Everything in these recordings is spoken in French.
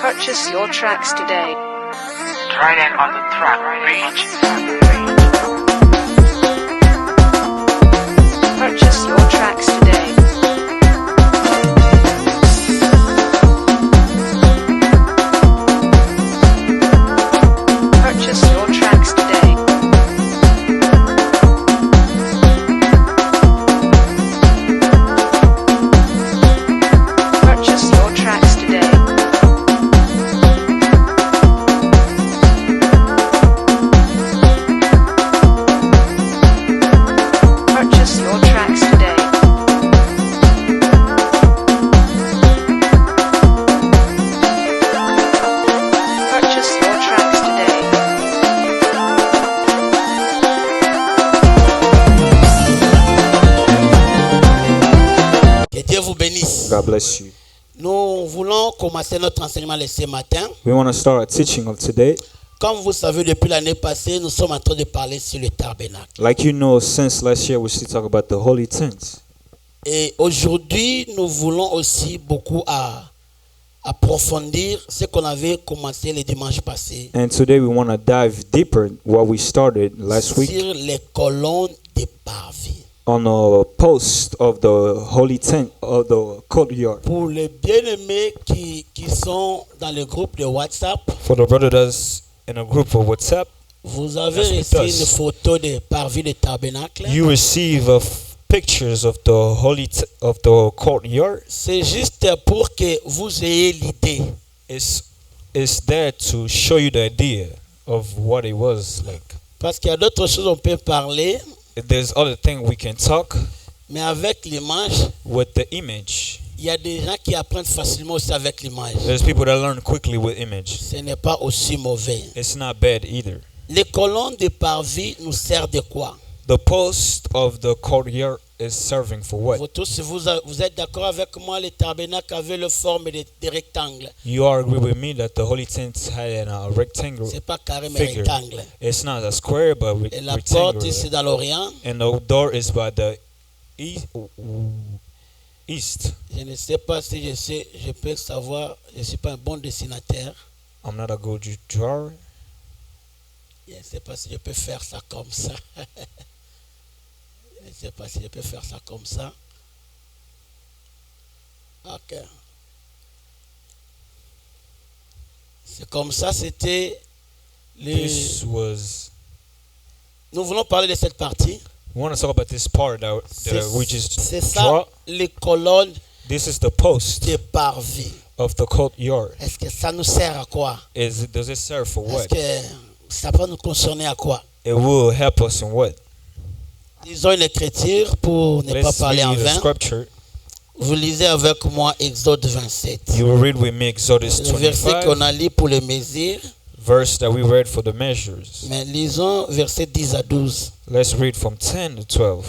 Purchase your tracks today. Trident on the track, reach. Purchase your tracks today. Purchase your tracks today. Purchase your tracks today. Purchase your tracks today. Purchase your tracks today. Que Dieu vous bénisse. God bless you. Nous voulons commencer notre enseignement ce matin. We want to start our teaching of today. Comme vous savez, depuis l'année passée, nous sommes en train de parler sur le tabernacle. Like you know, since last year we still talk about the holy tent. Et aujourd'hui, nous voulons aussi beaucoup approfondir ce qu'on avait commencé le dimanche passé And today we want to dive deeper what we started last week sur les colonnes des parvis. on a post of the holy tent of the courtyard. Pour les bien-aimés qui sont dans le groupe de WhatsApp, For the brothers in a group of WhatsApp, vous avez That's with reçu us. une photo de parvis de tabernacle. you receive pictures of the of the courtyard. C'est juste pour que vous ayez l'idée. It's there to show you the idea of what it was like. Parce qu'il y a d'autres choses on peut parler, There's other thing we can talk mais avec l'image, with the image. il y a des gens qui apprennent facilement aussi avec l'image. There's people that learn quickly with image. Ce n'est pas aussi mauvais. It's not bad either. Les colonnes de parvis nous servent de quoi? The post of the courtyard is serving for what? Vous tous, vous êtes d'accord avec moi, le tabernacle avait la forme de rectangle. You all agree with me that the holy tent had a rectangle. C'est pas carré, mais Figure. rectangle. It's not a square, but Et la porte rectangular. ici dans l'Orient, And the door is by the east. je ne sais pas si je peux savoir, je ne suis pas un bon dessinateur. I'm not a good drawer. Je ne sais pas si je peux faire ça comme ça. Je ne sais pas si je peux faire ça comme ça. Ok. C'est comme ça, c'était This was. Nous voulons parler de cette partie. We want to talk about this part that we just C'est ça, draw. les colonnes This is the post de parvis. of the courtyard. Est-ce que ça nous sert à quoi? Does it serve for Est-ce what? que ça peut nous concerner à quoi? It will help us in what? Lisons une écriture pour ne pas Let's parler en read the vain. scripture. Vous lisez avec moi Exode 27. You will read with me Exodus Le verset 25, qu'on a lu pour les mesures. verse that we read for the measures. Mais lisons verset 10 à 12. Let's read from 10 to 12.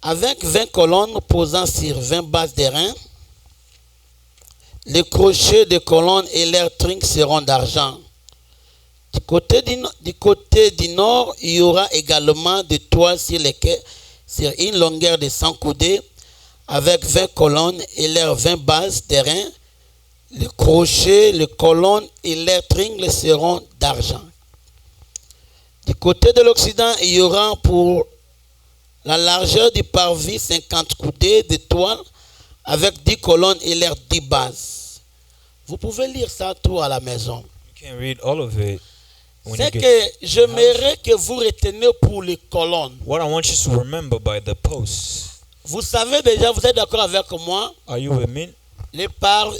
Avec 20 colonnes posant sur 20 bases d'airain, les crochets des colonnes et leurs trinques seront d'argent. Du côté du nord, il y aura également des toiles sur une longueur de 100 coudées, avec 20 colonnes et leurs 20 bases d'airain. Les crochets, les colonnes et leurs tringles seront d'argent. Du côté de l'Occident, il y aura pour la largeur du parvis 50 coudées de toile avec 10 colonnes et leurs 10 bases. Vous pouvez lire ça tout à la maison. You can read all of it when C'est you que get. j'aimerais que vous reteniez pour les colonnes. What I want you to remember by the posts. Vous savez déjà, vous êtes d'accord avec moi, Are you with me?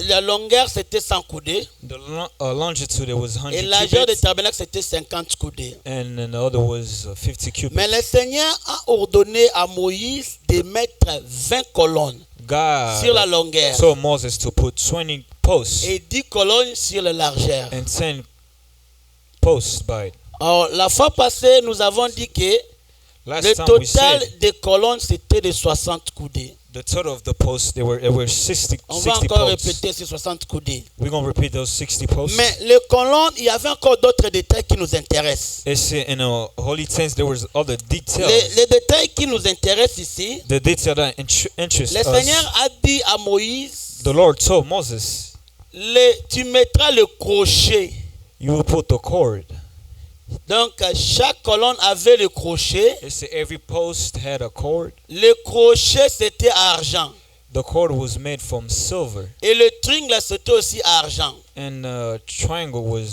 la longueur c'était 100 coudées The longitude it was et 100 largeur du cubits, tabernacle c'était 50 coudées. and then the other was 50 cubits. Mais le Seigneur a ordonné à Moïse de mettre 20 colonnes sur la God longueur told Moses to put 20 posts et 10 colonnes sur la largeur. and 10 posts by it. Alors, la fois passée, nous avons dit que Last le time we total said des colonnes c'était de 60 coudées. the total of the posts, there were 60 On va 60 encore posts. répéter ces 60 coudées. We're going to repeat those 60 posts. Mais les colonnes, il y avait encore d'autres détails qui nous intéressent. It's in a holy tent. There was other details. Les détails qui nous intéressent ici, The detail that interest le us. Seigneur a dit à Moïse the Lord told Moses, tu mettras le crochet. you will put the cord. Donc, chaque colonne avait le crochet. They say every post had a cord. Le crochet, c'était argent. The cord was made from silver. Et le triangle, c'était aussi argent. And triangle was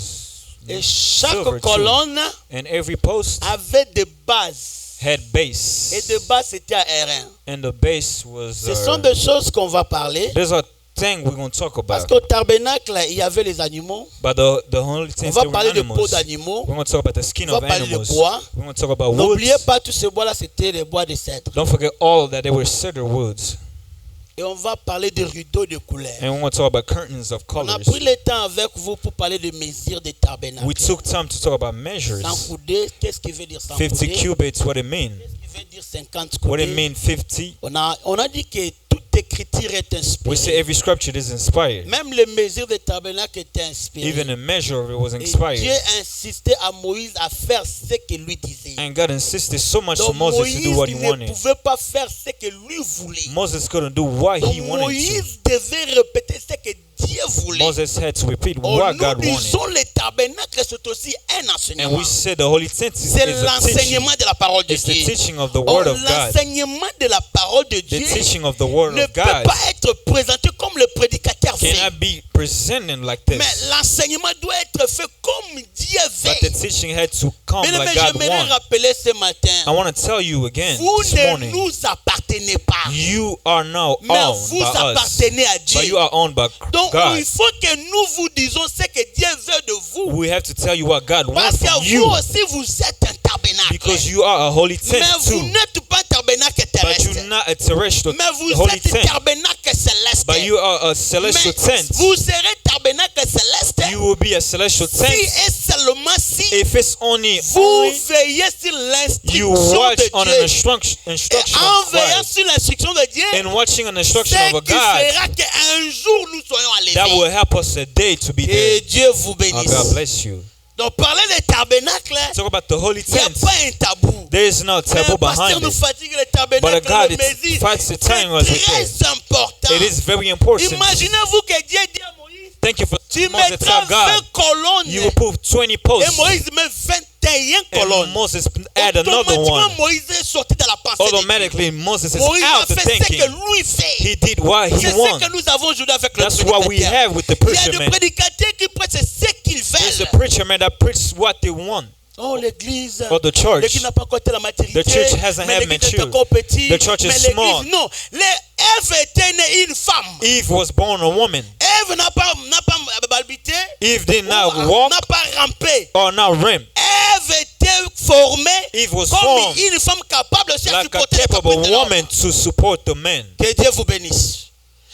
Et silver chaque too. colonne And every post avait des bases. had Et base. de base, c'était à airain. And the base was... Ce sont des choses qu'on va parler. there's a thing we're going to talk Parce about. qu'au tabernacle, il y avait les animaux. But the only On things va there were parler de peau animals. d'animaux. We're going to talk about the skin On va of parler de animals. bois. We're going to talk about N'oubliez woods. pas, tous ces bois-là, c'était les bois de cèdre. Don't forget all that they were cedar woods. Et on va parler de rideaux de couleur. And we're going to talk about curtains of On a colors. pris le temps avec vous pour parler de mesures de tabernacle. We took time to talk about measures. 100 coudées, qu'est-ce qui veut dire 100 50 coudées? cubits, what it mean? Qu'est-ce qui veut dire 50 What it coudées? mean 50? On a dit que toute écriture est We say inspirée. every scripture is inspired. Même les mesures de tabernacle étaient inspirées. Even a measure of it was Et Dieu inspired. insistait à Moïse à faire ce que lui disait. And God insisted so much to Donc Moses to Moïse do what he ne wanted. pouvait pas faire ce que lui voulait. Moses couldn't do what Donc he wanted to. Moïse devait répéter ce que Dieu voulait. Moses had to repeat Oh, what nous God disons wanted. le tabernacle, c'est aussi un And enseignement. we said the Holy Tent is C'est a teaching. l'enseignement de la parole de It's the Dieu. teaching of the Or, Word of God. l'enseignement de la parole de The Dieu teaching of the Word ne of peut God pas être présenté comme le prédicateur fait. cannot be presented like Mais this. l'enseignement doit être fait comme Dieu But the veut. teaching had to come Bien aimé, like God j'aimerais wanted. rappeler ce I matin, want to tell you again vous this ne morning, nous appartenez pas, you are now mais owned vous by us, appartenez à but Dieu. you are owned by Donc God. il faut que nous vous disions ce que Dieu veut de vous. We have to tell you what God Parce wants from que you, vous aussi, vous êtes un tabernacle. because you are a holy Mais tent vous too. n'êtes pas un tabernacle But terrestre. you're not a terrestrial Mais vous holy êtes un tent. tabernacle céleste. But you are a celestial Mais tent. vous serez tabernacle céleste You will be a celestial si tent et seulement si if it's only vous veillez sur you l'instruction watch de on an Dieu. instruction Et en of veillant Christ, sur l'instruction de Dieu, and watching an instruction c'est of a qui God fera qu'un jour nous soyons à that will l'éveil. help us a day to be Et there. Dieu vous Oh, bénisse. God bless you. Donc parler des tabernacles, Talk about the holy il n'y a tent. pas un tabou. There is no Mais taboo le pasteur behind nous it. fatigue le But tabernacle, God, le it Messie. fights the time was C'est it très important. It is very important. Imaginez-vous que Dieu dit à Moïse, Thank you for tu Moses mettras tell 20 God. colonnes. You will put 20 Et posts. Moïse met 21 And colonnes. Moses add another Automatiquement, one. Moïse est sorti de la pensée de Dieu. Automatically, Moses is Moïse a out the fait ce que thinking. lui fait. He did what he C'est ce wanted. que nous avons aujourd'hui avec le That's what we prédicateur. have with the Il y a preacher des man. prédicateurs qui prêchent ce qu'ils There's a veulent. preacher man that preaches what they want. Oh, l'église. Or the church. L'église n'a pas encore été la maturité. The church hasn't mais had l'église est mature. encore petite. The church is mais l'église, small. non. Ève était née une femme. Eve was born a woman. Ève n'a pas balbité. Eve did not ou walk n'a pas rampé. or not rim. Ève était formée Eve was comme formed une femme capable aussi à like a supporter les capable caprices de l'homme. woman to support the man. Que Dieu vous bénisse.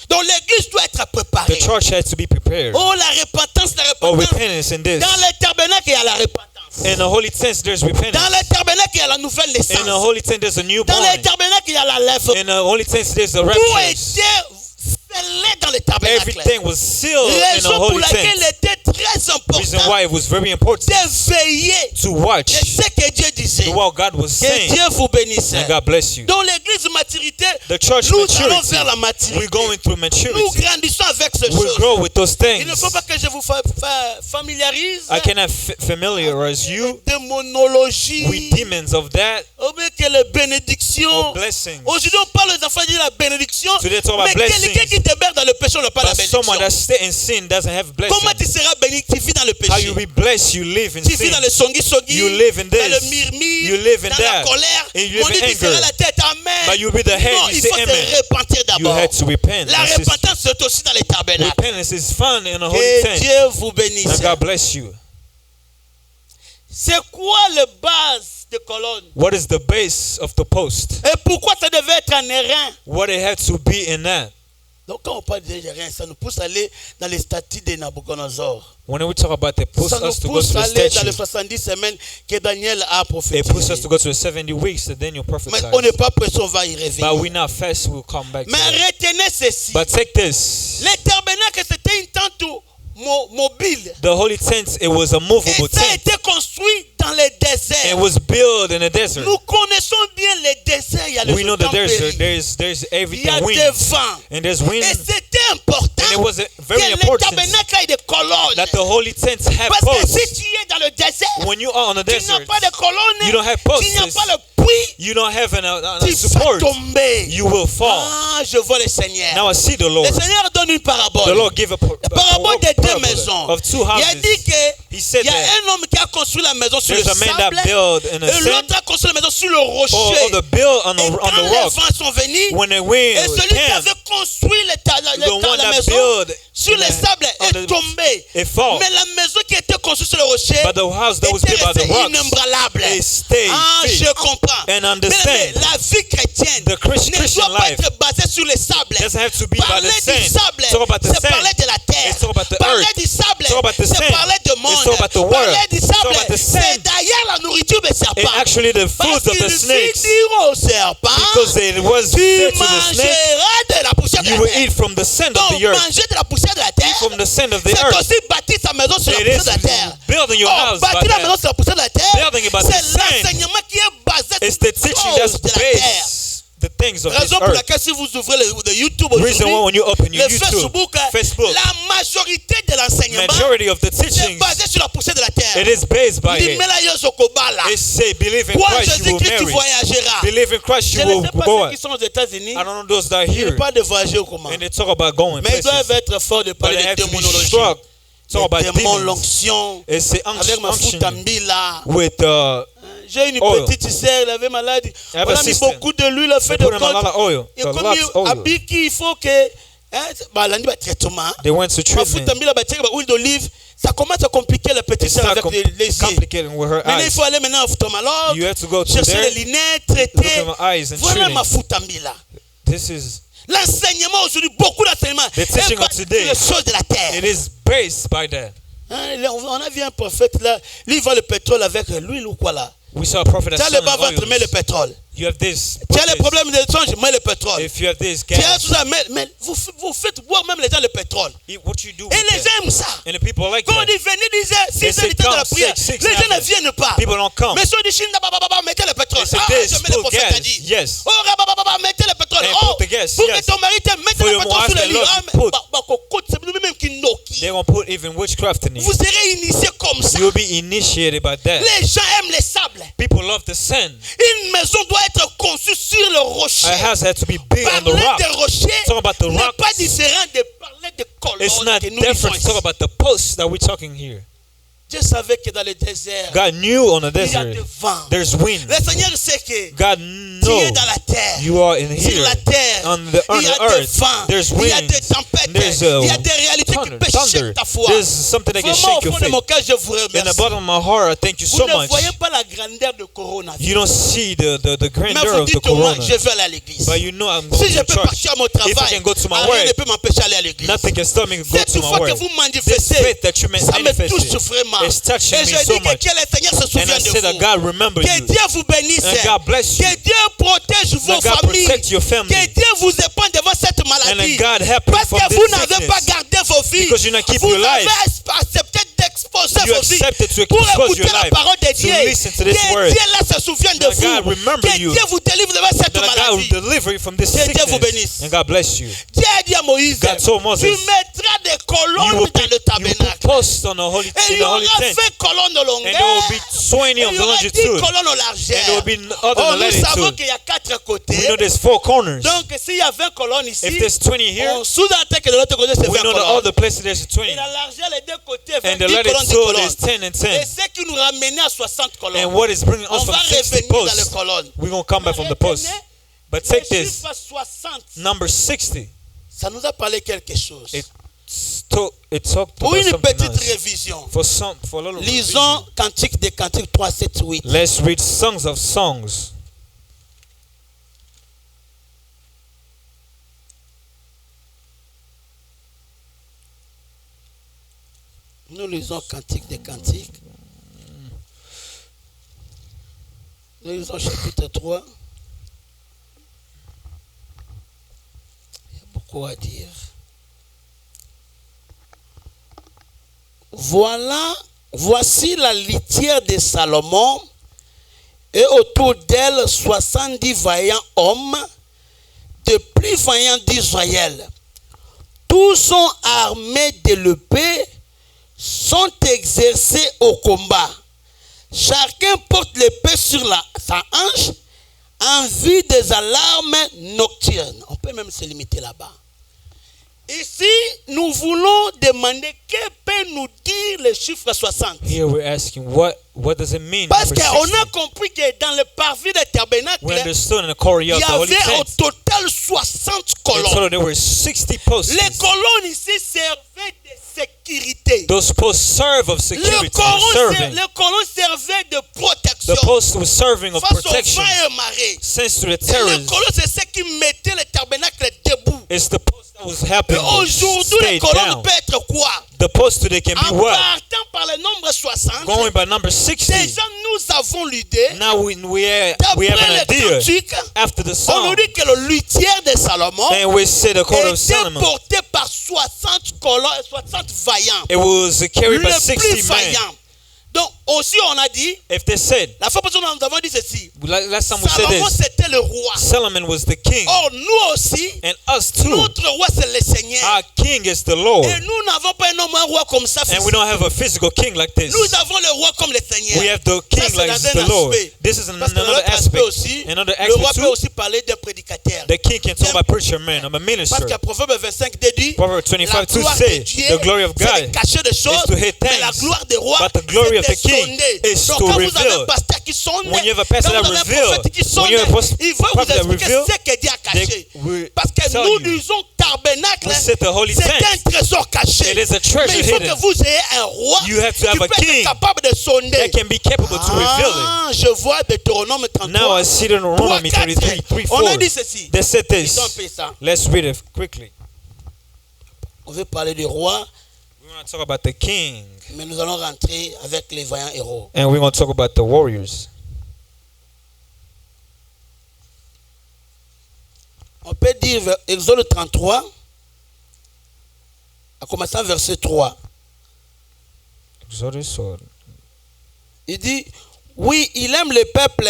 Donc l'église doit être préparée. The church has to be prepared. Oh, la repentance, la Oh, repentance. repentance in this. Dans le tabernacle, il y a la repentance. In the holy tent, there's Dans repentance. le tabernacle, il y a la nouvelle In the naissance. holy tent, there's a Dans newborn. le tabernacle, il y a la lèvre. In the holy tent, there's a Tout rapture. était scellé dans le tabernacle. Everything was sealed in the Raison pour holy laquelle il tent. était très Reason important why it was very important de veiller to watch de ce que Dieu disait. to what God was Que saying. Dieu vous bénisse. And God bless you. Dans l'église maturité, The church nous allons maturity, vers la maturité. we're going through Nous maturity. grandissons avec ce We chose. grow with those Il ne things. faut pas que je vous familiarise I cannot familiarize you de démonologie with demons of that ou bien que les bénédictions. or blessings. Aujourd'hui, on parle aux enfants de la bénédiction. Today, talk about Mais blessings. quelqu'un qui te berce dans le péché, on n'a pas la But bénédiction. someone that stay in sin doesn't have Comment tu blessing. seras béni? Tu vis dans le How péché. you be blessed, you live in Tu vis sin. dans le songi-songi, You live in dans le this. murmure, You live in dans la that. colère. And you On live dit in tu seras anger. la tête. Amen. But you be the head, Non, you il say faut se amen. repentir You d'abord. had to repent. La my sister. repentance, c'est aussi dans les tabernacles. Repentance is found in a holy Que tent. Dieu vous bénisse. And God bless you. C'est quoi le base de colonne? What is the base of the post? Et pourquoi ça devait être en airain? What it had to be in that? Donc quand on parle d'airain, ça nous pousse à aller dans les statuts de Nabucodonosor. When we talk about it, push Ça nous us to go pousse to à the aller dans les statue. 70 semaines que Daniel a It pushes us prophétisé. to go to the 70 weeks that Daniel Mais prophesied. on n'est pas pressé, on va y But revenir. we're not fast, we'll come back to Mais that. retenez ceci. But take this. Les tabernacles, c'était une tente mobile. The holy tent, it was a Et movable ça a tent. été construit dans les It déserts. was built in a desert. Nous connaissons bien les déserts. Il y a les We know that intempéries. there's Il y a everything wind des vents. and there's Et wind. c'était important And it was very que le important tabernacle ait des colonnes. that the holy tents have Parce que posts. si tu es dans le désert, When you are on the tu n'as desert, pas de colonne, you don't have tu n'as posts. pas le puits, You don't have a tu vas support. tomber. You will fall. Ah, je vois le Seigneur. Now I see the Le Lord. Seigneur donne une parabole. The Lord gave a La parabole des deux parable maisons. of two Il a houses. dit que He said il y a that un homme qui a construit la maison sur le there's a man that sable built in a et sand l'autre a construit la maison sur le or rocher. the build on Et the quand les rock. vents sont venus, When the wind et celui qui came, avait construit the one la that maison built sur le sable on est the- tombé. it fall. Mais la maison qui était construite sur le rocher But the house that was était built by the restée rocks, inébranlable. it stayed Ah, fixed. je comprends. And Mais understand, la vie chrétienne the Christian ne doit pas life être basée sur le sable. doesn't have to be by Parler the du sand. sable, It's all about the c'est sand. parler de la terre. It's all about the Parler earth. du sable, It's all about the c'est sand. parler du monde. It's all about the world. Parler du It's all sable, about the c'est sand. d'ailleurs la nourriture des And serpents. actually the Parce food of qu'il the fit snakes, dire aux serpents, because it was tu said to the snake, mangeras de la poussière de you la will terre. eat from the sand of Donc, the earth. manger de la poussière de la terre, From the sand of the c'est earth. aussi bâtir sa maison sur la It poussière is de la terre. building your house by Bâtir la maison that. sur la poussière de la terre, Building it by the c'est sand. l'enseignement qui est basé It's sur the les teaching choses that's de la terre. based the things of this Raison pour earth. laquelle si vous ouvrez le YouTube Reason why when aujourd'hui, you open your le YouTube, Facebook, la majorité de l'enseignement majority of the c'est teachings, basé sur la poussière de la terre. it is based by it. Limela Yesu Kobala. It say, believe in Crois en Christ, you will Jésus-Christ, tu marry. voyageras. Believe in Christ, Je you ne will sais pas go ceux out. qui sont aux États-Unis, I don't know those that are ils here, ne parlent de voyager ou comment. and they talk about going Mais ils doivent places, être forts de but parler they de have to be démonologie. struck. Talk about Les démons, demons. l'onction, It's the avec ma unction foutambila. with J'ai une oil. petite sœur, elle avait malade. I have On a a mis sister. beaucoup de l'huile, elle fait They de put in a lot compte. of oil, Et a comme lot il of oil. habille, il faut que bah, la nuit, bah, traitement. They went to Ma treatment. foutambila, bah, tiens, bah, huile d'olive. Ça commence à compliquer la petite It's sœur not avec les yeux. complicated with her Maintenant, il eyes. faut aller maintenant au ophtalmologue, You have to go to chercher there, les lunettes, look traiter. at my eyes and Voilà treating. ma foutambila. This is, L'enseignement aujourd'hui, beaucoup d'enseignement, The teaching of today, les choses de la terre. it is based by that. Hein, on a vu un prophète là, lui il vend le pétrole avec l'huile ou quoi là. We saw a prophet Tu that's as le selling bas-ventre, mets le oils. pétrole. You have this. Tu as put les this. problèmes de change, mets le pétrole. If you have this Tu as gas, tout ça, mais vous faites boire même les gens le pétrole. what you do Et with les that. gens aiment ça. And the people like Quand on that. dit venez, disait They 6 say, heures du temps de la come, prière, 6, les gens ne 7. viennent pas. People don't come. Mais si on dit Chine, mettez le pétrole. They say, Ah, this, je mets le put prophète gas. a dit. Yes. Oh, mettez le pétrole. And Oh, put the gas, pour que yes. ton mari t'aime, mettez For le your pétrole sur wife le that lit. love Ah, you, mais put. c'est lui-même qui noquille. They're going to put even witchcraft in you. Vous serez initié comme ça. You'll be initiated by that. Les gens aiment les sables. People love the sand. Une maison doit être conçue sur le rocher. A house had to be big on the Parler rock. des rochers Talk about the n'est rocks. pas différent de parler des It's colonnes not que nous different to vivons talk ici. about the posts that we're talking here. Dieu savait que dans le désert, God knew on the il y a desert des vents. there's wind. Le Seigneur sait que God tu es knows dans la terre. you are in Sur here. la terre, On the il y a des earth, vents, there's il y a wind. des tempêtes, There's il y a des réalités qui thunder. peuvent shaker ta foi. There's something that can Vraiment, au shake your fond de faith. mon cœur, je vous In the remercie. bottom of my heart, I thank you Vous so ne much. voyez pas la grandeur de coronavirus. You don't see the Mais grandeur vous of the dites au moins, corona. je vais aller à l'église. But you know I'm going Si je to peux church. partir à mon If I travail, can go to my rien ne work, peut m'empêcher d'aller à l'église. nothing can stop me to go Cette to my fois que work. vous This manifestez, faith that you ça me touche manifested vraiment. is touching Et me je so dis que much. le Seigneur se And souvient I de say that vous. God remember Que you. Dieu vous bénisse. And God bless you. Que Dieu protège vos That God familles. protect your family. Que Dieu vous épargne devant cette And maladie. that God help you Parce from que this vous n'avez pas sickness. gardé vos vies. Because you not keep Vous your avez life. accepté d'exposer You vos vies accepted to pour expose écouter your la life, parole de to Dieu. listen to this Que word. Dieu là se souvienne de That vous. God remember Que you. Dieu vous délivre devant cette That God will maladie. deliver you from this Que Dieu vous sickness. bénisse. And God bless you. Dieu a dit à Moïse, God told Moses, tu mettras des You colonnes will dans le put tabernacle. posts on the holy, Et in il y the aura holy tent. 20 colonnes de And longueur. there will be 20 Et of il y the aura 10 longitude. colonnes au And largeur. there will be other Oh, than nous savons latitude. qu'il y a 4 We côtés. know there's 4 corners. Donc, s'il y a 20 colonnes ici, If there's 20 here, on sous-entend que de l'autre côté, c'est 20 we know the colonnes. other places there's 20. Et la largeur, les deux côtés, 20 And the colonnes, 10 latitude colonnes. is 10 and Et 10. ce qui nous ramenait à 60 colonnes. And what is bringing On us va from 60 revenir dans les posts, colonnes. we're going to come back from the posts. But Le take this, chiffre 60, number 60. ça nous a parlé quelque chose. It talked Pour about une something petite else. révision, For a little lisons revision, Cantique des Cantiques 3, 7, 8. let's read Songs of Songs. Nous lisons Cantique des Cantiques. Nous lisons chapitre 3. Il y a beaucoup à dire. Voici la litière de Salomon, et autour d'elle 70 vaillants hommes, de plus vaillants d'Israël. tous sont armés de l'épée, sont exercés au combat. Chacun porte l'épée sur sa hanche en vue des alarmes nocturnes. On peut même se limiter là-bas. Ici, nous voulons demander que peut nous dire le chiffre 60. Here we're asking, what does it mean? Parce Number qu'on 60? a compris que dans le parvis des tabernacles, We il understood in the courtyard y of the Holy avait au Tent, total 60 in colonnes. total there were 60 posts. Les colonnes ici servaient de sécurité. Those posts serve of security, serving. Les colonnes servaient de protection The post was serving of face au protection. vent et marée. Since to the Les terrorists, colonnes, c'est ce qui mettait le tabernacle debout. it's the post that was helping Et them aujourd'hui, les stay colonnes down. peuvent être quoi? The post today can be En what? partant par le nombre 60, Going by number 60. déjà nous avons l'idée, Now we have d'après an les idea cantiques, after the on song, nous dit que le luthier de Salomon and we say the court of était Solomon. porté par 60 colonnes, 60 vaillants. It was carried by Le 60 plus men. vaillant. Donc aussi on a dit, If they said, la fois passée nous avons dit ceci, last time we said Salomon this, c'était le roi. Solomon was the king, Or nous aussi, and us too. notre roi c'est le Seigneur. Our king is the Lord, Et nous n'avons pas un roi comme ça. and we don't have a physical king like this. Nous avons le roi comme le Seigneur. We have the Ça, king c'est like dans un the Lord. aspect. This is Parce que dans another l'autre aspect aspect. aussi, Another le roi aspect peut too. aussi parler d'un prédicateur. The king can talk about preacher man, I'm a minister. Parce que Proverbe 25 dit, Proverbs la 25 2 gloire de say, Dieu, the glory of c'est de God cacher des choses, is to hate mais la things, gloire des rois, but the glory of c'est the de king sonder. is Donc to quand vous avez reveal. un pasteur qui sonde, When you have a pastor quand that vous avez un reveal, prophète qui sonde, when you have a il va vous prophet that expliquer reveal, ce que Dieu a caché. they will Parce que tell nous you. disons tabernacle, We said the holy c'est tent. un trésor caché. It is a treasure Mais il faut hidden. que vous ayez un roi You have to qui have peut a être king capable de sonder. that can be capable to reveal it. Ah, je vois Deutéronome 33. Now I see Deuteronomy 3, 33, 3, On a 4. dit ceci. They said this. Ils ont fait ça. Let's read it quickly. On veut parler du roi, We want to talk about the king, mais nous allons rentrer avec les vaillants héros. and we're going to talk about the warriors. On peut dire Exode 33, en commençant verset 3. Exodus or Il dit, oui, il aime le peuple.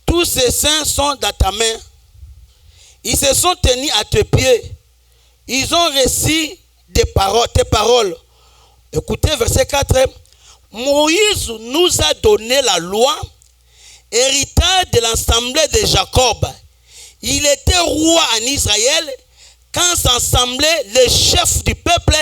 Tous ses saints sont dans ta main. Ils se sont tenus à tes pieds. Ils ont reçu tes paroles. Écoutez, verset 4. Moïse nous a donné la loi, héritage de l'assemblée de Jacob. Il était roi en Israël quand s'assemblaient les chefs du peuple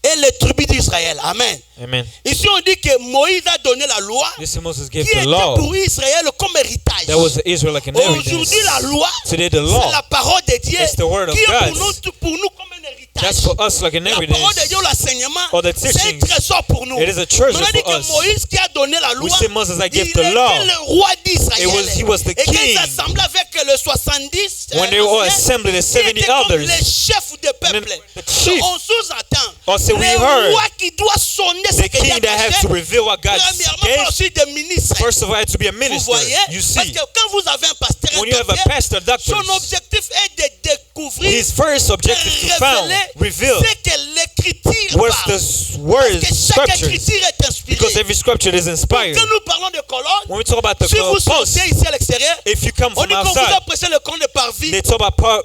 et les tribus d'Israël. Amen. Amen. Ici, on dit que Moïse a donné la loi This Moses qui gave the était law. pour Israël comme héritage. That was the Israelite inheritance. Aujourd'hui, la loi, Today the c'est law. la parole de Dieu It's the word of qui est God. pour nous comme un héritage. That's for us like an La parole de evidence. Dieu, l'enseignement, Or the c'est un teachings. trésor pour nous. It is a treasure On a dit for que us. Moïse qui a donné la We loi, say Moses that il gave the était law. le roi d'Israël. He was the Et quand king. ils s'assemblaient avec le 70, When they all anciens, assembled, the qui 70 étaient comme elders, les chefs du peuple. the chief. On sous-entend Or say we le heard roi qui doit sonner ce the que Dieu king that a has caché. to reveal what God Premièrement, pas gave. aussi des ministres. First of all, I had to be a Vous minister. voyez? You Parce see, que quand vous avez un pasteur, un when you have a docteur, pastor, doctor, son objectif est de découvrir, his first objective is to found, reveal ce que l'écriture what's parle. the words, Parce que chaque scriptures, écriture est inspirée. because every scripture is inspired. Quand nous parlons de colonne, When we talk about the si vous post, sortez ici à l'extérieur, if you come on from dit qu'on vous outside, a pressé le camp de parvis, they talk about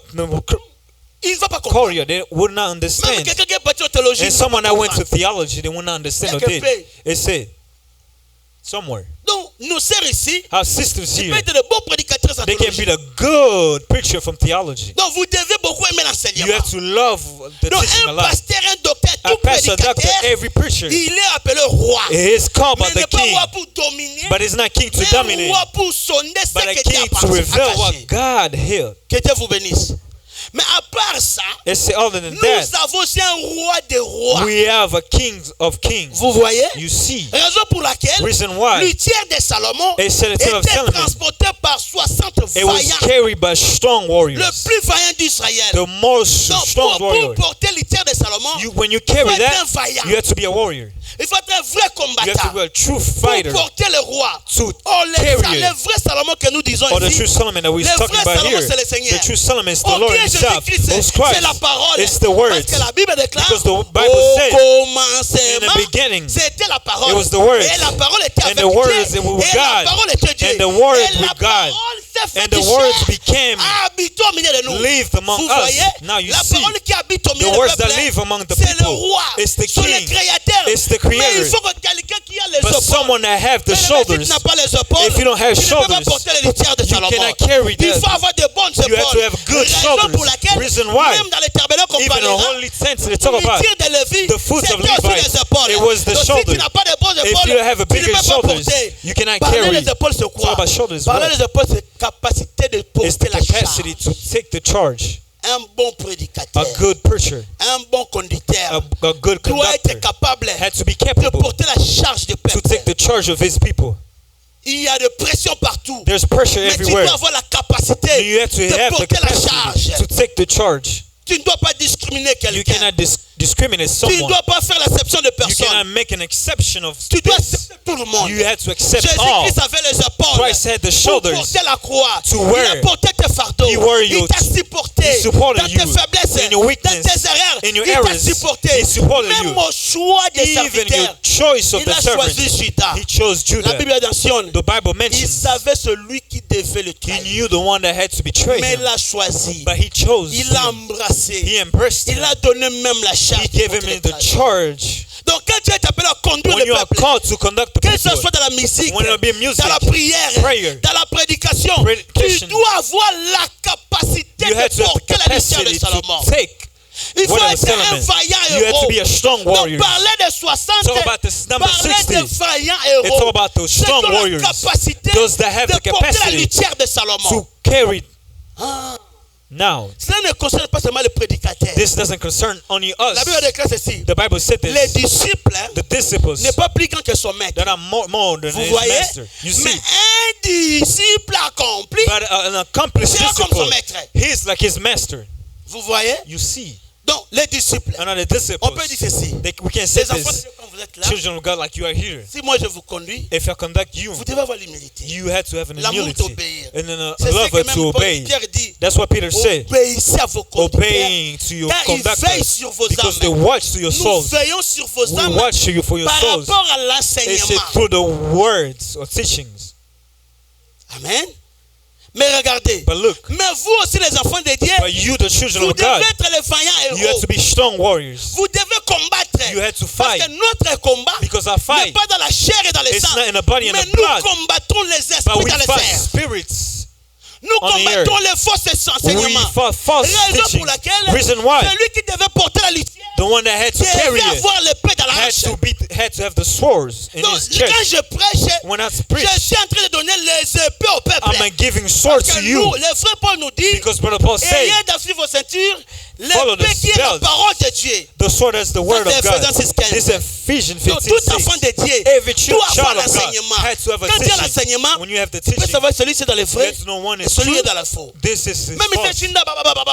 il ne va pas comprendre. Korea, they would not Même understand. quelqu'un qui est parti en théologie, And il ne va someone pas that went to comprendre. theology, they would not understand or Quelque did. peu. It said, somewhere, Donc, nos sœurs ici, our sisters ils here, peuvent être de bons prédicateurs en they can théologie. be the good preacher from theology. Donc, vous devez beaucoup aimer You l'enseignement. have to love the Donc, teaching a un lot. pasteur, un docteur, A tout pastor, doctor, prédicateur, every preacher il est appelé roi. is called by Mais il the n'est pas king, roi pour dominer, but he's not king to mais dominate, roi pour sonder ce but a que Dieu king a to reveal what caché. God hid. Que Dieu vous bénisse. Mais à part ça, It said, other than nous that, avons aussi un roi des rois. we have a king of kings. Vous voyez? You see, Raison pour laquelle reason why l'utier de Salomon it said the tale of était Solomon, transporté par 60 it was vaillants. carried by strong Le warriors, plus vaillant d'Israël. the most Donc, strong pour warrior. porter l'utier de Salomon, When you il faut carry être un that, vaillant. you have to be a warrior. Il faut être un vrai You have to combattant. be a true Pour fighter porter le roi. to Oh, carry le it. vrai Salomon que nous disons Or the ici, true Solomon that we're le talking vrai about Salomon, here. c'est le Seigneur. The true Solomon is the Oh, Lord qui est himself. Jésus-Christ, It's c'est la Christ. parole. It's the Parce words. que la Bible déclare Because the Bible au said, commencement, in the beginning, c'était la parole. it was the words. Et la parole était And avec the word Dieu. is with Et la God. parole était Dieu. And the word Et la with God. parole s'est And faite the words chair, became habitant au milieu de nous. lived among Vous us. voyez, Now you la see, parole qui habite au the milieu words du that peuple, live among the c'est le people. roi, It's the c'est le king. créateur. It's the Mais il creator. faut que quelqu'un qui a les But épaules. someone that have the Mais le mec, si shoulders, tu n'as pas les épaules, if you don't have tu ne peux pas shoulders, porter les litières de you Salomon. cannot carry Il that. faut avoir de bonnes You have to épaules. have good Raison shoulders. pour laquelle, Reason why, même dans les tabernacles qu'on even the parlera, holy tent they talk pour about, litière de Lévi, the foot c'était of aussi Levi, les épaules. it was the Donc si shoulder. tu n'as pas de bonnes If épaules, you have a tu ne bigger peux pas shoulders, porter. you cannot Parler carry. des épaules, c'est Talk quoi? about shoulders. Parler What? des épaules, c'est capacité de It's porter the la capacity charge. to take the charge. Un bon A prédicateur, good preacher, un bon conducteur a good doit être conductor capable had to be de capable porter la charge du to peuple. take the charge of his people. Il y a de pression partout. There's pressure Mais tu everywhere. dois avoir la capacité You have to de have the porter la capacity charge. to take the charge. Tu ne dois pas discriminer You quelqu'un. cannot discriminate Tu ne someone. dois pas faire l'exception de You personne. cannot make an exception of Tu dois this. accepter tout le monde. You have to accept all. Jésus-Christ avait les épaules Christ had the pour shoulders porter la croix. to Il wear. a porté tes fardeaux. He wore Il your- t'a supporté He supported dans tes you faiblesses, in your weakness, dans tes erreurs. in your Il t'a errors. supporté. He supported Même you. au choix des Even your serviteurs, choice of il the a servant, choisi Judas. he chose La Judah. Bible mentionne, The Bible il mentions savait celui qui devait le he trahir. knew the one that had to betray Mais him, il l'a choisi. but he chose Il l'a him. embrassé. He embraced Il him. a donné même la charge. He de gave porter him le the trahir. charge. Donc quand tu es appelé à conduire When le you are peuple, called to conduct the que ce people, soit dans la musique, when it be music, dans la prière, prayer, dans la prédication, predication, tu dois avoir la capacité you have de to have the porter la litière de capacity Salomon. to take Il faut what are être the un Solomon. vaillant You have héros. to be a strong Donc warrior. parler de 60, Talk about the number parler 60. de vaillants It's all héros. about those Ceux qui strong ont la warriors, capacité those that have de the porter la capacity litière de Salomon. to carry. Ah. Now, Cela ne concerne pas seulement les prédicateurs. this doesn't concern only La us. Bible déclare ceci. The Bible said Les this. disciples The disciples n'est pas plus grand que son maître. that are more than Vous his voyez? master. You Mais see, un disciple accompli, but an accomplished c'est comme son disciple, maître. he's like his master. Vous voyez? You see, Donc, les disciples, another on disciples, peut dire ceci. we can say Les enfants de this. Dieu, quand vous êtes là, Children of God, like you are here. si moi je vous conduis, If I conduct you, vous devez avoir l'humilité. you have to have an L'amour humility d'obéir. and then a C'est ce love que même to Paul obey. Pierre dit. That's what Peter said. Obéissez à vos conducteurs. Obeying to your Car ils veillent conductors sur vos because they âmes. watch to your Nous souls. veillons sur vos We âmes watch to you for your par souls. rapport à They said l'enseignement. through the words or teachings. Amen. Mais regardez. But look, Mais vous aussi les enfants de Dieu, but you, the children vous of God, devez être les vaillants you have héros. to be strong warriors. Vous devez combattre. You have to Parce fight que notre combat because our n'est fight, pas dans la chair et dans le it's sang. not in the body and Mais the blood, nous combattons les but esprits we dans les fight airs. spirits. Nous on the combattons earth. les fausses We enseignements. fought false Raison pour teachings. laquelle Reason why celui qui devait porter la litière the one that had to carry devait it avoir l'épée dans la had hanche. to have the swords in Donc, his quand chest. je prêche, When I je preach, suis en train de donner les épées au peuple. I'm giving swords Parce to que you nous, les frères Paul nous dit, because Brother Paul said, ayez dans vos ceintures Follow l'épée the qui est la belt. parole de Dieu. the sword is the word c'est of God. Ephésiens 6:15. This is Ephesians Donc, tout enfant 15:6. de Dieu Every doit avoir child of God l'enseignement. had to have a Quand il y a teaching. l'enseignement, When you have the tu peux teaching, savoir celui qui est dans le you vrai have to know one et is celui qui true. est dans le faux. This is Même si false. c'est Chinda,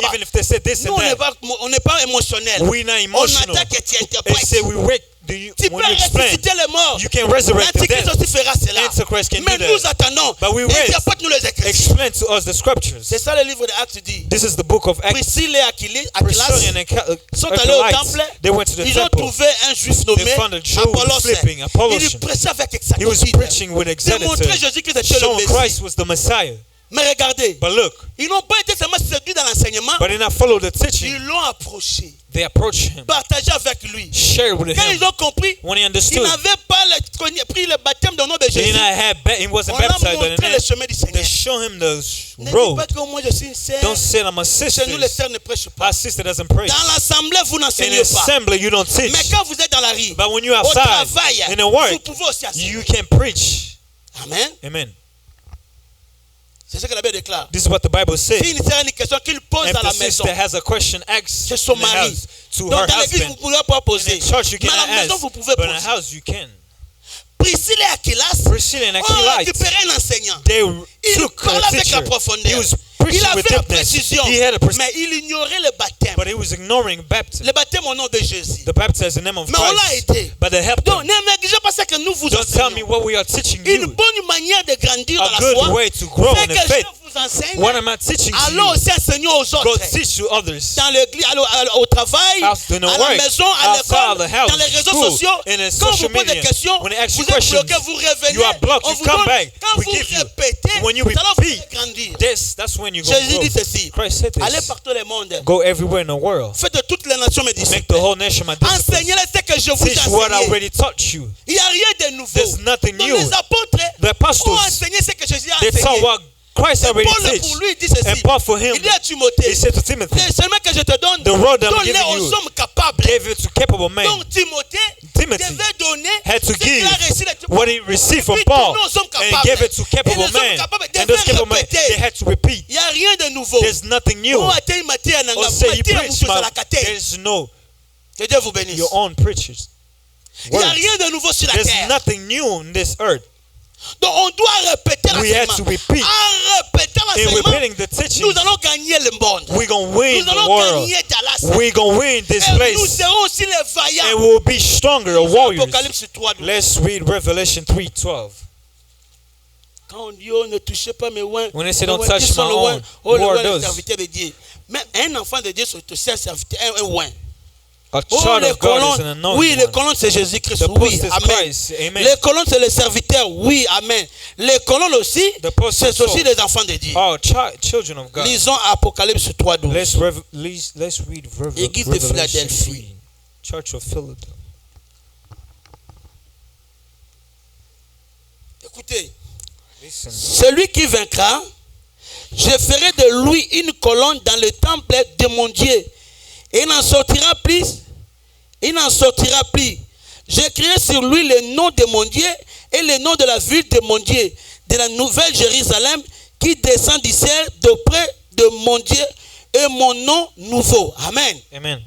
Even if they say this nous, and that, on n'est pas émotionnel. we're not On emotional. attend que tu They interprètes. say we wake. Tu peux When you explain, ressusciter les morts. you can resurrect the L'Antichrist dead. aussi fera cela. Antichrist can Mais do nous that. attendons. But we wait. Interprète-nous les Écritures. Explain to us the scriptures. C'est ça le livre de Actes dit. This is the book of Acts. Priscille et Aquilas Priscilla and sont allés au Achilles, temple. they went to the Ils ont temple. trouvé un juif nommé They found a Jew Apollos. sleeping, Apollos. Il prêchait avec He was exactitude. preaching with Démontrer exactitude, Jésus-Christ était le showing Messie. Christ was the Messiah. Mais regardez, But look, ils n'ont pas été seulement séduits dans l'enseignement. but they not follow the teaching. Ils l'ont approché, They approached him, partagé avec lui. shared with Quand him. ils ont compris, When he ils understood, n'avaient pas pris le baptême dans le nom de he did Jésus. not have he wasn't On a baptized by the montré name. le chemin du They Seigneur. show him the Ne dis road. pas que moi je suis une sœur. Don't say I'm a sister. Chez nous, les sœurs ne prêchent pas. Our sister doesn't preach. Dans l'assemblée, vous In n'enseignez pas. assembly, you don't teach. Mais quand vous êtes dans la rue, But when you're au outside, travail, in the vous work, pouvez aussi enseigner. you can preach. Amen. Amen. C'est ce que la Bible déclare. This is what the Bible says. Si une sœur a une question qu'il pose If dans la the maison, sister has a question, ask c'est son in the mari. house to Donc her dans l'église, vous husband. ne pouvez pas In poser. the church, you Mais à cannot la maison, ask, vous pouvez but in the poser. house, you can. Priscille et Aquilas Priscilla and ont Achilles, récupéré un enseignant. they Il took parlait a avec teacher. la He profondeur. was Il preaching with avait la deepness. précision. He had a Mais il ignorait le baptême. but he was ignoring baptism. Le baptême au nom de Jésus. The baptism is the name of Mais on l'a Christ. aidé. But they helped Donc him. ne négligez pas ce que nous vous Don't tell me enseignons. what we are teaching Une you. bonne manière de grandir dans A la good foi, way to grow c'est in que the faith je vous enseigne, What am I teaching to allons you? aussi enseigner aux Go autres. teach to others. Dans l'église, au travail, Out in the à la work, maison, à outside l'école, the house, dans les réseaux school, sociaux. in the Quand on social vous pose des media, questions, when they ask vous you êtes questions, bloqué, vous revenez. you are blocked, on you vous come donne, back, quand we vous give you. répétez, When you c'est alors que vous repeat, allez grandir. that's when you're going to Jésus dit grow. ceci. Christ said Allez this. partout le monde. Go everywhere in the world. Faites de toutes les nations mes Make disciples. the whole nation my disciples. Enseignez-les ce que je vous ai Teach what I enseigné. already taught you. Il n'y a rien de nouveau. There's nothing Donc new. les apôtres The ont apostles, enseigné ce que Jésus a they taught enseigné. what Christ Et already Paul teach. pour lui dit ceci. And Paul for him, Il dit à Timothée, he said to Timothy, le chemin que je te donne, the road I'm donne-le giving aux you, hommes capables. gave it to capable men. Donc Timothée Timothy devait donner had to ce qu'il a reçu give de what he received from Puis Paul donner aux hommes and capables. gave it to Et capable les hommes men. capables And those devaient capable men, répéter. they had to repeat. Il n'y a rien de nouveau. There's nothing new. Oh, attends, Matthieu, nanga, Or say you Matthieu, preach, Moussou, but Salakate. there's no Que Dieu vous bénisse. your own preachers. Il n'y a Words. rien de nouveau sur la There's terre. nothing new on this earth. Donc on doit répéter We had to l'enseignement. repeat. En répétant In l'enseignement, repeating the teaching, nous allons gagner le monde. we're going to win Nous the allons world. gagner Dallas. We're going to win this Et nous place. serons aussi les vaillants. And we'll be stronger, warriors. Apocalypse 3. Let's read Revelation 3:12. Quand on dit, oh, ne touchez pas mes oins. When they say mes don't oins touch qui sont my le oin. own, Oh, le who are oin, le those? serviteur de Dieu. Mais un enfant de Dieu, c'est aussi un serviteur, un oin. A Oh, child les of God is an colonnes, anointed oui, les one. colonnes c'est Jésus-Christ, The oui, post is amen. Christ, amen. Les colonnes c'est les serviteurs, oui, amen. Les colonnes aussi, The post c'est is aussi so. les enfants de Dieu. Oh, children of God. Lisons Apocalypse 3:12. Let's read Église de Revelation Philadelphie. 3. Church of Philadelphia. Écoutez, Listen. celui qui vaincra, je ferai de lui une colonne dans le temple de mon Dieu. Et il n'en sortira plus. Il n'en sortira plus. J'écrirai sur lui le nom de mon Dieu et le nom de la ville de mon Dieu, de la nouvelle Jérusalem qui descend du ciel d'auprès de mon Dieu et mon nom nouveau. Amen. Amen.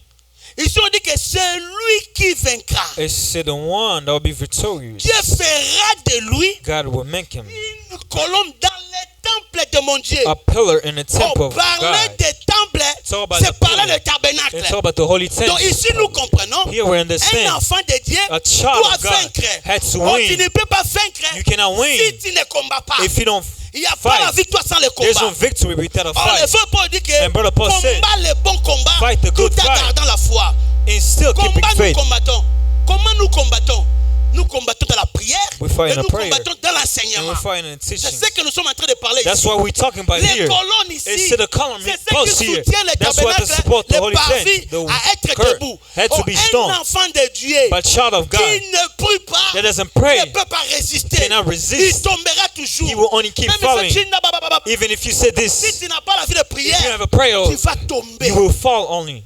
Ici on dit que c'est lui qui vaincra. It's the one that will be victorious. Dieu fera de lui God will make him une colonne dans le temple de mon Dieu. a pillar in the temple On of parlait God. des temples, all about c'est the parler pillar. du tabernacle. It's all about the holy Donc tent. ici nous comprenons, Here we un understand enfant de Dieu a child doit of God vaincre. had to Oh, tu win. ne peux pas vaincre You cannot win si tu ne combats pas. if you don't Il n'y a pas la fight. victoire sans le There's no combat. victory without a Or le fight. frère Paul dit que And brother Paul said, combat le bon combat fight the tout good en fight. gardant la foi. And still keeping Combat nous faith. combattons. Comment nous combattons? Nous combattons dans la prière We fight et in a nous prayer. combattons dans And l'enseignement. we're fighting and C'est teaching. ce que nous sommes en train de parler That's ici. what we're talking about Les here. colonnes ici, It's to the column c'est ce post qui here. soutient les That's what to tabernacles, support the les holy parvis tent. à être The debout. had to be Un strong. enfant de Dieu But child of qui God ne prie pas that doesn't pray, ne peut pas résister. cannot resist. Il tombera toujours. he will only keep Même falling. si tu n'as pas- Even if you say si this, tu n'as pas la vie de if you prière, have a prayer, tu vas tomber. you will fall only.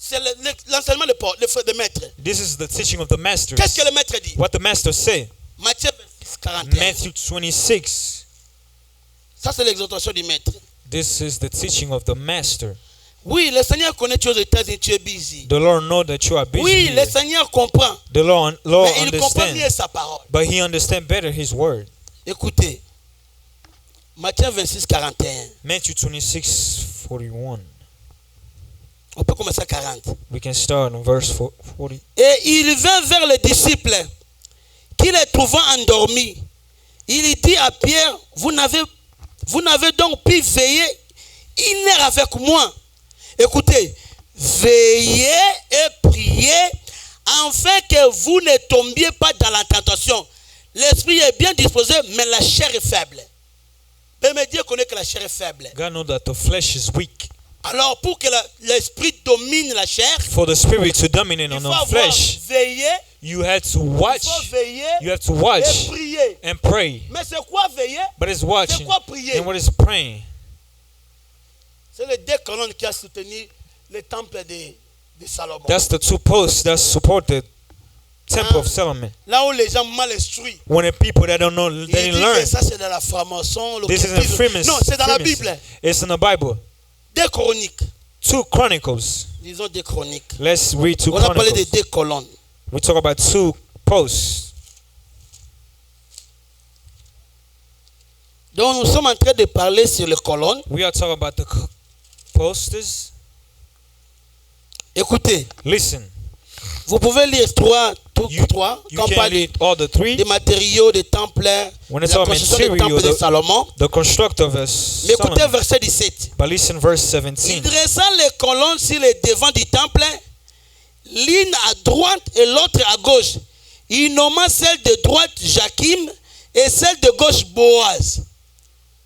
C'est l'enseignement de maître. This is the teaching of the masters. Qu'est-ce que le maître dit? What the masters say. Matthieu 26, 41. Matthew 26. Ça, c'est l'exhortation du maître. This is the teaching of the master. Oui, le Seigneur connaît tu es aux États-Unis, tu es busy. The Lord knows that you are busy. Oui, here. le Seigneur comprend. The Lord Mais il comprend mieux understands, sa parole. but he understands better his word. Écoutez, Matthieu 26, 41. Matthew 26, 41. On peut commencer à 40. We can start in verse 40. Et il vint vers les disciples, qui les trouvant endormis. Il dit à Pierre, vous n'avez donc pu veiller une heure avec moi. Écoutez, veillez et priez, afin que vous ne tombiez pas dans la tentation. L'esprit est bien disposé, mais la chair est faible. Mais Dieu connaît que la chair est faible. God knows that the flesh is weak. Alors, pour que l'esprit domine la chair, For the spirit to dominate il on faut the avoir flesh, veillé, you had to il watch. faut veiller You have to et watch prier. and pray. Mais c'est quoi veiller? But it's C'est watching. quoi prier? And what is praying? C'est les deux colonnes qui ont soutenu le temple de Salomon. That's the two posts that support the temple of Solomon. Là où les gens mal instruits, When the people that don't know, ils they didn't disent learn. que ça c'est de la franc-maçon, This isn't l'occultisme. Freemasonry. Non, c'est dans la Bible. It's in the Bible. Deux chroniques. 2 Chronicles. Disons deux chroniques. Let's read 2 On a parlé des Chronicles. deux colonnes. We talk about 2 posts. Donc nous sommes en train de parler sur les colonnes. We are talking about the posters. Écoutez, Listen, vous pouvez lire 3 tous You, trois. you Quand on can parle read all the three. des matériaux, des temples, When la it's all construction du material, temple de Salomon. the construct of a Mais écoutez Solomon. verset 17. But listen, verse Il 17. dressa les colonnes sur les devants du temple, l'une à droite et l'autre à gauche. Il nomma celle de droite Jakim et celle de gauche Boaz.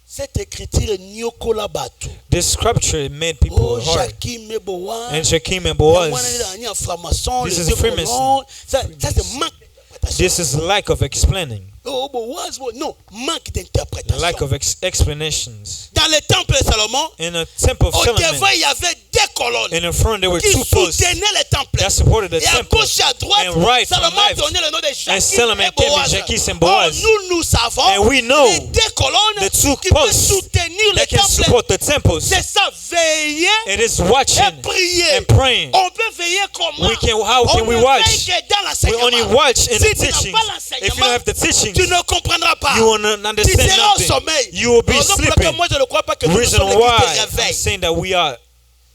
Cette écriture est nyokola batu. This scripture made people Oh, hard. Jakim et Boaz. And Shakim and Il y a Boaz. une franc-maçon, This les is deux Freemason. colonnes. Ça c'est manque d'interprétation. This is lack of explaining. Oh, Boaz, non, manque Lack d'interprétation. of explanations. Dans le temple de Salomon, In the temple of au devant, Solomon, il y avait deux colonnes in the front there were qui two posts soutenaient le temple. that supported the Et à temple. gauche et à droite, And right and Salomon a left. donné le nom de And Jakim Solomon et came with Boaz. Jachis and Or, Boaz. nous savons And we know les deux colonnes the two qui peuvent posts soutenir le that can temple. support the temples. C'est ça, veiller It is et watching prier. and praying. On peut veiller comment? How can On we ne watch? veille que dans We l'enseignement. only watch in Si the tu n'as teachings. pas If you don't have the tu teachings, ne comprendras pas. you will not Tu understand seras au nothing. sommeil. You will be Raison pour laquelle sleeping. moi je ne crois pas que nous Reason sommes why l'église de I'm réveil. saying that we are,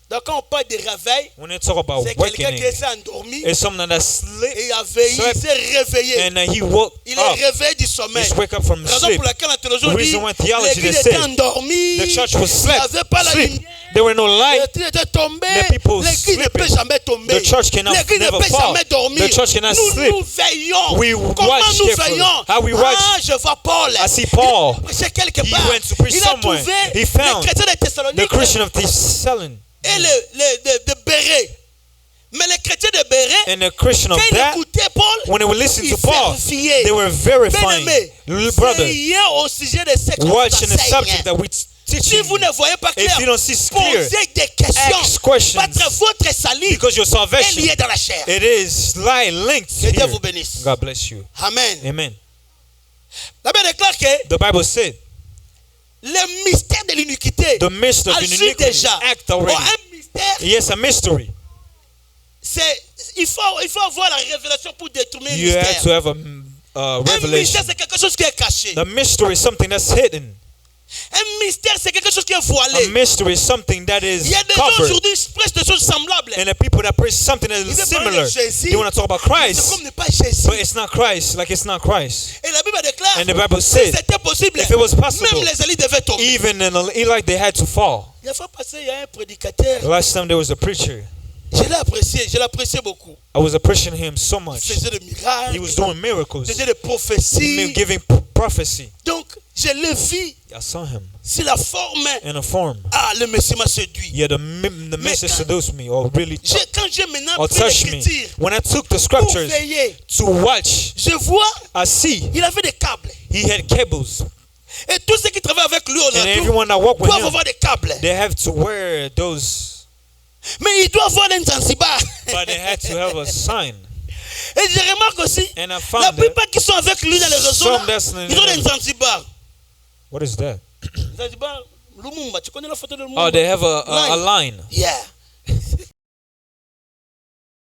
Donc quand on parle de réveil, when they talk about c'est quelqu'un awakening, qui s'est endormi it's someone that et slept il a veillé, il slept, s'est réveillé. and he woke Il up. est réveillé du sommeil. Just wake up from Raison sleep. pour laquelle la théologie dit Reason why theology l'église they était say endormie, the church was il n'y slept. avait pas la Sleep. lumière, There were no light. l'église était tombée, The people l'église ne peut sleeping. jamais tomber, The church cannot l'église ne never peut fall. jamais dormir. The church cannot sleep. Nous veillons. We Comment watch nous carefully. veillons? How we watch. Ah, je vois Paul. I see Paul. Il a prêché quelque He part. went to preach Il a somewhere. trouvé He les found chrétiens de the Thessalonique Christian of Thessalon et de Béret. Mais les chrétiens de Béret, and the Christian of quand ils that. écoutaient Paul, When they would listen ils to Paul, vérifiaient. they were verifying. Bien-aimés, Little brother, veillez au sujet de ce qu'on watch in the enseigne. subject that we Si teach vous ne voyez pas clair, If you don't see clear, posez des questions. ask questions. Votre salut because your est salvation, lié dans la chair. it is linked Que Dieu here. vous bénisse. God bless you. Amen. Amen. La Bible déclare que The Bible said, le mystère de l'iniquité the midst of agit iniquity déjà. act Or, already. un mystère, Yes, a mystery. il faut avoir la révélation pour détourner un You have to mystère. have a Un revelation. mystère, c'est quelque chose qui est caché. The mystery is something that's hidden. Un mystère, c'est quelque chose qui est A voilé. mystery is something that Il is y a des gens covered. aujourd'hui qui prêchent des choses semblables. And the people that preach something that Ils is veulent parler similar, de Jésus, they want to talk about c'est Christ, comme n'est pas Jésus. but it's not Christ, like it's not Christ. Et la Bible déclare, And the Bible si said, c'était possible, if it was possible, même les élites devaient tomber. even in Eli, they had to fall. La fois passée, il y a un prédicateur. Last time there was a preacher. Je l'appréciais beaucoup. I was appreciating him so Il much. faisait des miracles, He was doing il miracles, faisait des prophéties. giving prophecy. Donc, je le vis I saw him sur la forme. in a form. Ah, le Messie m'a séduit. Yeah, the message seduced me, or really Quand j'ai maintenant or pris touched me. l'écriture When I took the pour scriptures veiller, to watch, je vois, I see il avait des câbles. he had cables. Et tous ceux qui travaillent avec lui, on And a everyone that walked with doivent him, avoir des câbles. they have to wear those, Mais il doit avoir un Zanzibar. but they had to have a sign. Et je remarque aussi, And I la found that. plupart qui sont avec lui dans les réseaux, Some là, that's ils ont des Zanzibar. What is that? Zanzibar, Lumumba, tu connais la photo de Lumumba? Oh, they have a line. Yeah.